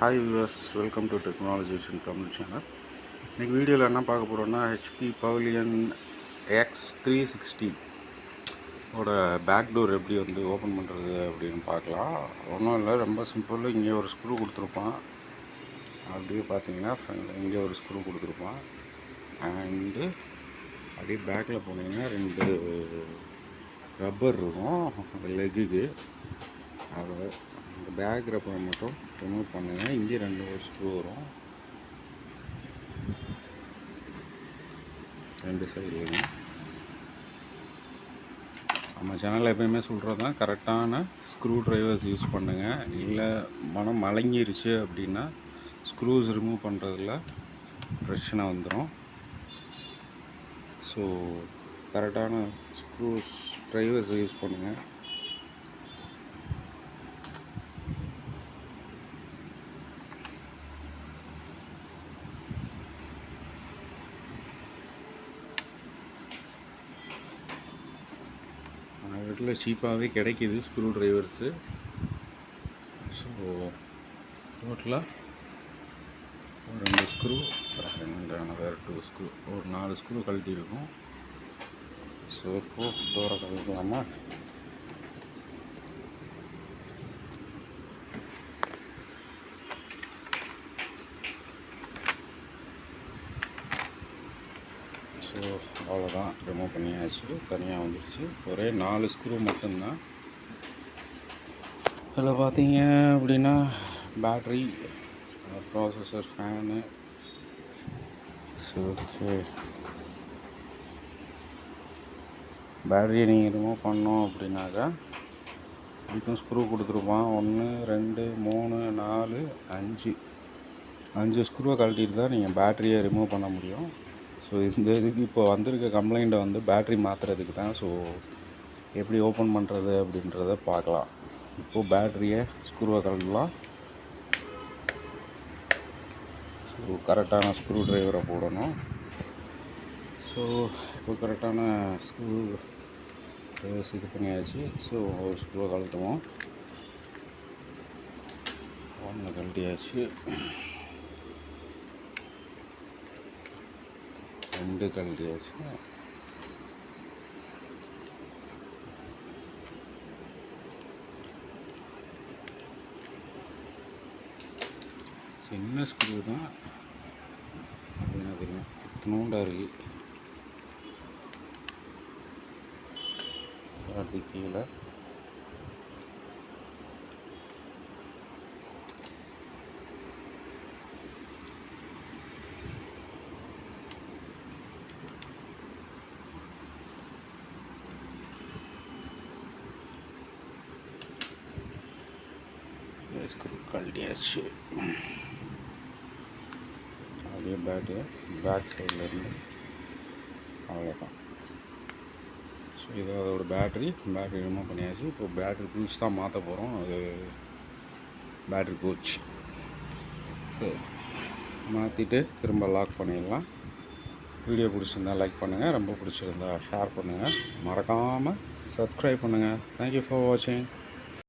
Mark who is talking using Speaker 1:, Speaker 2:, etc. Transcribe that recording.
Speaker 1: Hi viewers, welcome to technologies Tamil channel. இன்றைக்கி வீடியோவில் என்ன பார்க்க போகிறோன்னா ஹெச்பி பவிலியன் X360 ஓட பேக் டோர் எப்படி வந்து ஓப்பன் பண்ணுறது அப்படின்னு பார்க்கலாம். ஒன்றும் இல்லை, ரொம்ப சிம்பிள். இங்கே ஒரு ஸ்க்ரூ கொடுத்துருப்பான். அப்படியே பார்த்தீங்கன்னா இங்கே ஒரு ஸ்க்ரூ கொடுத்துருப்பான். அண்டு அப்படியே பேக்கில் போனீங்கன்னா 2 ரப்பர் இருக்கும் லெக்குக்கு. அதை இந்த பேக் ரப்பரை மட்டும் ரிமூவ் பண்ணுங்க. இங்கே 2 ஸ்க்ரூ வரும் 2 சைட்லையும். நம்ம சேனலில் எப்போயுமே சொல்கிறது தான், கரெக்டான ஸ்க்ரூ ட்ரைவர்ஸ் யூஸ் பண்ணுங்கள். இல்லை மனம் மலங்கிருச்சு அப்படின்னா ஸ்க்ரூஸ் ரிமூவ் பண்ணுறதுல பிரச்சனை வந்துடும். ஸோ கரெக்டான ஸ்க்ரூஸ் ட்ரைவர்ஸ் யூஸ் பண்ணுங்கள். வீட்டில் சீப்பாகவே கிடைக்கிது ஸ்க்ரூ ட்ரைவர்ஸு. ஸோ டோட்டலாக ஒரு 2 ஸ்க்ரூ, வேறு 2 ஸ்க்ரூ, ஒரு 4 ஸ்க்ரூ கழட்டி இருக்கும். ஸோ இப்போ டோரை கழட்டலாமா? ஸோ அவ்வளோதான், ரிமூவ் பண்ணியாச்சு. தனியாக வந்துடுச்சு. ஒரே 4 ஸ்க்ரூ மட்டும்தான். இதில் பார்த்தீங்க அப்படின்னா battery, processor, fan. So okay, பேட்டரியை நீங்கள் ரிமூவ் பண்ணோம் அப்படின்னாக்கா இதுக்கும் ஸ்க்ரூ கொடுத்துருப்பான். 1 2 3 4 5 ஸ்க்ரூவை கழட்டிட்டு தான் நீங்கள் பேட்டரியை ரிமூவ் பண்ண முடியும். ஸோ இந்த இதுக்கு இப்போ வந்திருக்க கம்ப்ளைண்ட்டை வந்து பேட்ரி மாற்றுறதுக்கு தான். ஸோ எப்படி ஓப்பன் பண்ணுறது அப்படின்றத பார்க்கலாம். இப்போது பேட்டரியை ஸ்க்ரூவை கழட்டலாம். ஸோ கரெக்டான ஸ்க்ரூ ட்ரைவரை போடணும். ஸோ இப்போ கரெக்டான ஸ்க்ரூ ட்ரைவர்ஸ் இது பண்ணியாச்சு. ஸோ ஒரு ஸ்க்ரூவை கழட்டுவோம். 1 கழட்டியாச்சு, 2 கழட்டியாச்சு. சின்ன ஸ்க்ரூ தான் அப்படின்னா தெரியும், இத்தினூண்டாக இருக்குது. அது கீழே ஸ்க்ரூ கழட்டியாச்சு. அப்படியே பேக் சைட்லேருந்து அவ்வளோதான். ஸோ இது அதோட பேட்ரி ரிமூவ் பண்ணியாச்சு. இப்போ பேட்ரி பூஸ் தான் மாற்ற போகிறோம். அது பேட்ரி போச்சு. மாற்றிட்டு திரும்ப லாக் பண்ணிடலாம். வீடியோ பிடிச்சிருந்தா லைக் பண்ணுங்கள், ரொம்ப பிடிச்சிருந்தா ஷேர் பண்ணுங்கள், மறக்காமல் சப்ஸ்கிரைப் பண்ணுங்கள். தேங்க்யூ ஃபார் வாட்சிங்.